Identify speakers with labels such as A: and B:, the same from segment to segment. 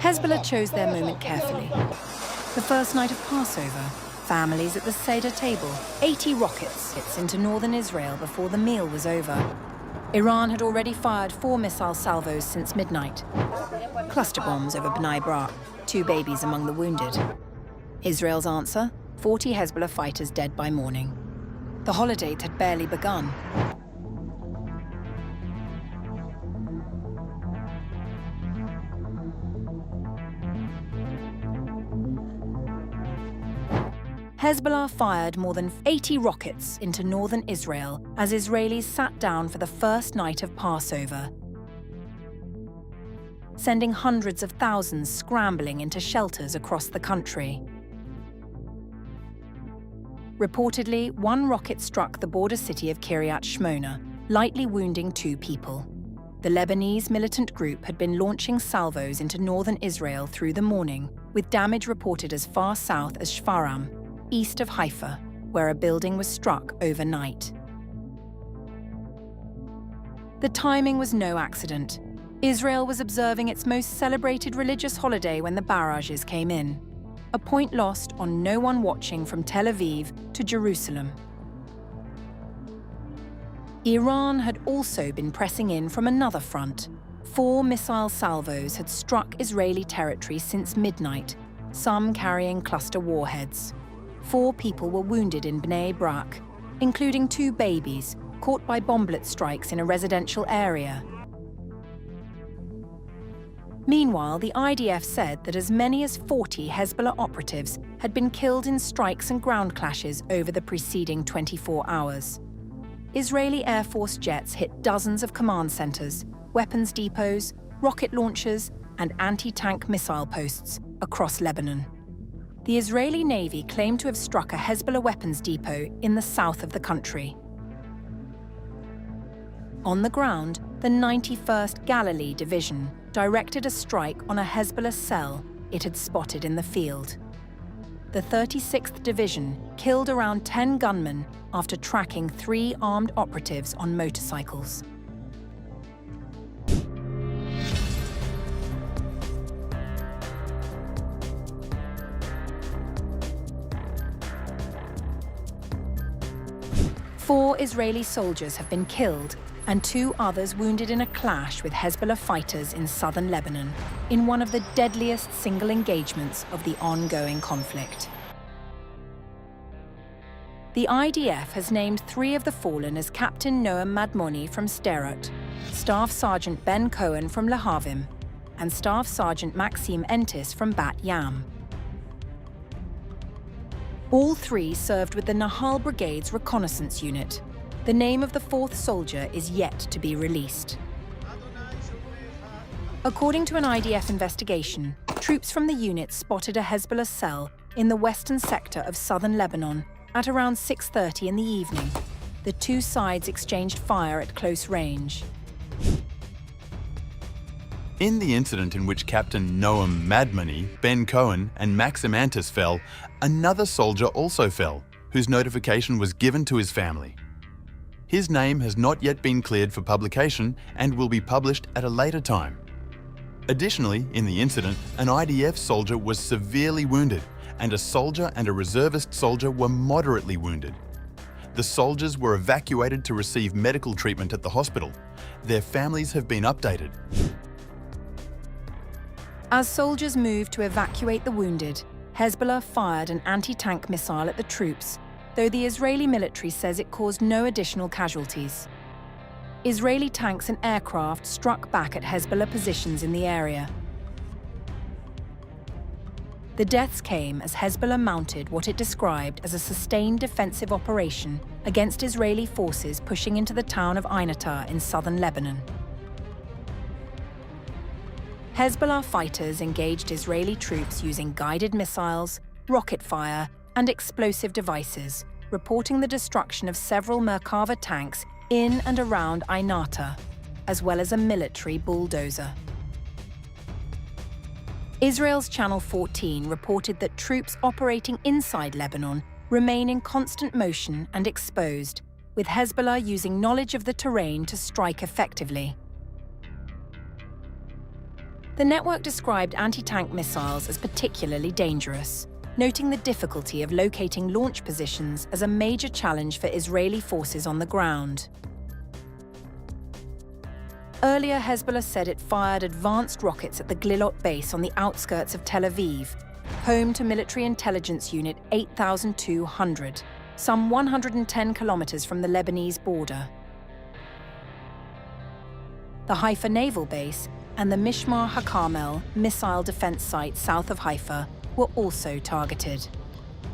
A: Hezbollah chose their moment carefully. The first night of Passover, families at the Seder table, 80 rockets hits into northern Israel before the meal was over. Iran had already fired 4 missile salvos since midnight. Cluster bombs over Bnei Brak, 2 babies among the wounded. Israel's answer, 40 Hezbollah fighters dead by morning. The holiday had barely begun. Hezbollah fired more than 80 rockets into northern Israel as Israelis sat down for the first night of Passover, sending hundreds of thousands scrambling into shelters across the country. Reportedly, 1 rocket struck the border city of Kiryat Shmona, lightly wounding 2 people. The Lebanese militant group had been launching salvos into northern Israel through the morning, with damage reported as far south as Shfaram, east of Haifa, where a building was struck overnight. The timing was no accident. Israel was observing its most celebrated religious holiday when the barrages came in, a point lost on no one watching from Tel Aviv to Jerusalem. Iran had also been pressing in from another front. 4 missile salvos had struck Israeli territory since midnight, some carrying cluster warheads. 4 people were wounded in Bnei Brak, including 2 babies caught by bomblet strikes in a residential area. Meanwhile, the IDF said that as many as 40 Hezbollah operatives had been killed in strikes and ground clashes over the preceding 24 hours. Israeli Air Force jets hit dozens of command centers, weapons depots, rocket launchers, and anti-tank missile posts across Lebanon. The Israeli Navy claimed to have struck a Hezbollah weapons depot in the south of the country. On the ground, the 91st Galilee Division directed a strike on a Hezbollah cell it had spotted in the field. The 36th Division killed around 10 gunmen after tracking 3 armed operatives on motorcycles. Four Israeli soldiers have been killed and 2 others wounded in a clash with Hezbollah fighters in southern Lebanon, in one of the deadliest single engagements of the ongoing conflict. The IDF has named 3 of the fallen as Captain Noam Madmoni from Sderot, Staff Sergeant Ben Cohen from Lehavim, and Staff Sergeant Maxim Entis from Bat Yam. All 3 served with the Nahal Brigade's reconnaissance unit. The name of the 4th soldier is yet to be released. According to an IDF investigation, troops from the unit spotted a Hezbollah cell in the western sector of southern Lebanon at around 6:30 in the evening. The 2 sides exchanged fire at close range.
B: In the incident in which Captain Noam Madmoni, Ben Cohen, and Maxim Antis fell, another soldier also fell, whose notification was given to his family. His name has not yet been cleared for publication and will be published at a later time. Additionally, in the incident, an IDF soldier was severely wounded, and a soldier and a reservist soldier were moderately wounded. The soldiers were evacuated to receive medical treatment at the hospital. Their families have been updated.
A: As soldiers moved to evacuate the wounded, Hezbollah fired an anti-tank missile at the troops, though the Israeli military says it caused no additional casualties. Israeli tanks and aircraft struck back at Hezbollah positions in the area. The deaths came as Hezbollah mounted what it described as a sustained defensive operation against Israeli forces pushing into the town of Ainata in southern Lebanon. Hezbollah fighters engaged Israeli troops using guided missiles, rocket fire, and explosive devices, reporting the destruction of several Merkava tanks in and around Ainata, as well as a military bulldozer. Israel's Channel 14 reported that troops operating inside Lebanon remain in constant motion and exposed, with Hezbollah using knowledge of the terrain to strike effectively. The network described anti-tank missiles as particularly dangerous, noting the difficulty of locating launch positions as a major challenge for Israeli forces on the ground. Earlier, Hezbollah said it fired advanced rockets at the Glilot base on the outskirts of Tel Aviv, home to military intelligence unit 8200, some 110 kilometers from the Lebanese border. The Haifa naval base and the Mishmar HaCarmel missile defense site south of Haifa were also targeted.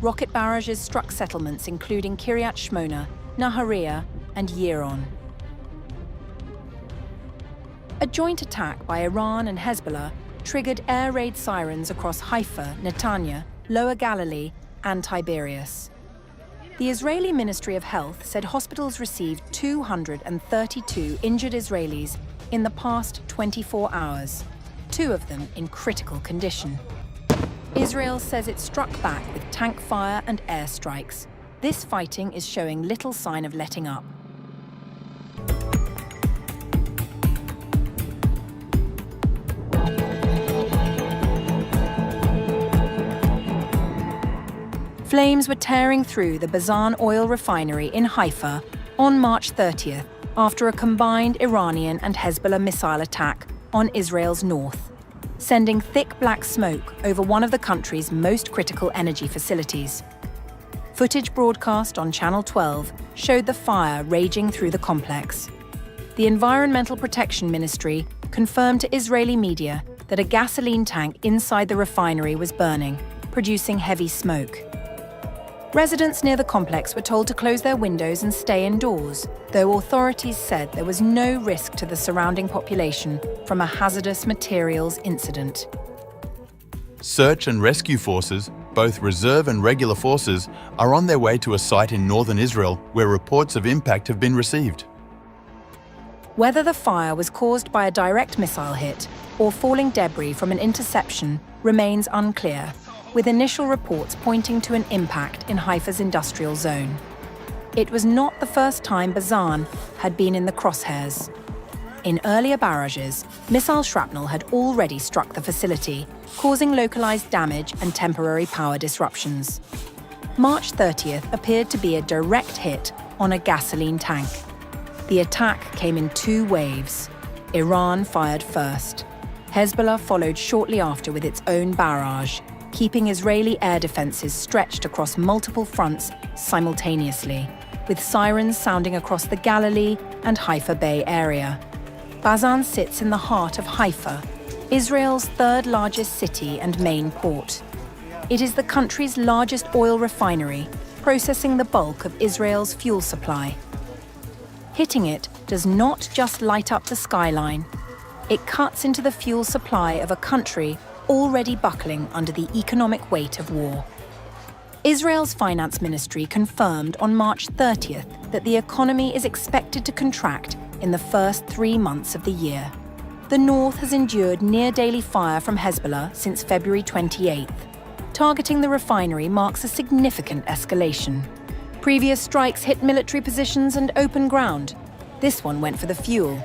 A: Rocket barrages struck settlements including Kiryat Shmona, Nahariya, and Yiron. A joint attack by Iran and Hezbollah triggered air raid sirens across Haifa, Netanya, Lower Galilee, and Tiberias. The Israeli Ministry of Health said hospitals received 232 injured Israelis in the past 24 hours, 2 of them in critical condition. Israel says it struck back with tank fire and airstrikes. This fighting is showing little sign of letting up. Flames were tearing through the Bazan oil refinery in Haifa on March 30th after a combined Iranian and Hezbollah missile attack on Israel's north, sending thick black smoke over one of the country's most critical energy facilities. Footage broadcast on Channel 12 showed the fire raging through the complex. The Environmental Protection Ministry confirmed to Israeli media that a gasoline tank inside the refinery was burning, producing heavy smoke. Residents near the complex were told to close their windows and stay indoors, though authorities said there was no risk to the surrounding population from a hazardous materials incident.
B: Search and rescue forces, both reserve and regular forces, are on their way to a site in northern Israel where reports of impact have been received.
A: Whether the fire was caused by a direct missile hit or falling debris from an interception remains unclear, with initial reports pointing to an impact in Haifa's industrial zone. It was not the first time Bazan had been in the crosshairs. In earlier barrages, missile shrapnel had already struck the facility, causing localized damage and temporary power disruptions. March 30th appeared to be a direct hit on a gasoline tank. The attack came in 2 waves. Iran fired first. Hezbollah followed shortly after with its own barrage, keeping Israeli air defenses stretched across multiple fronts simultaneously, with sirens sounding across the Galilee and Haifa Bay area. Bazan sits in the heart of Haifa, Israel's 3rd largest city and main port. It is the country's largest oil refinery, processing the bulk of Israel's fuel supply. Hitting it does not just light up the skyline. It cuts into the fuel supply of a country already buckling under the economic weight of war. Israel's finance ministry confirmed on March 30th that the economy is expected to contract in the first 3 months of the year. The north has endured near-daily fire from Hezbollah since February 28th. Targeting the refinery marks a significant escalation. Previous strikes hit military positions and open ground. This one went for the fuel.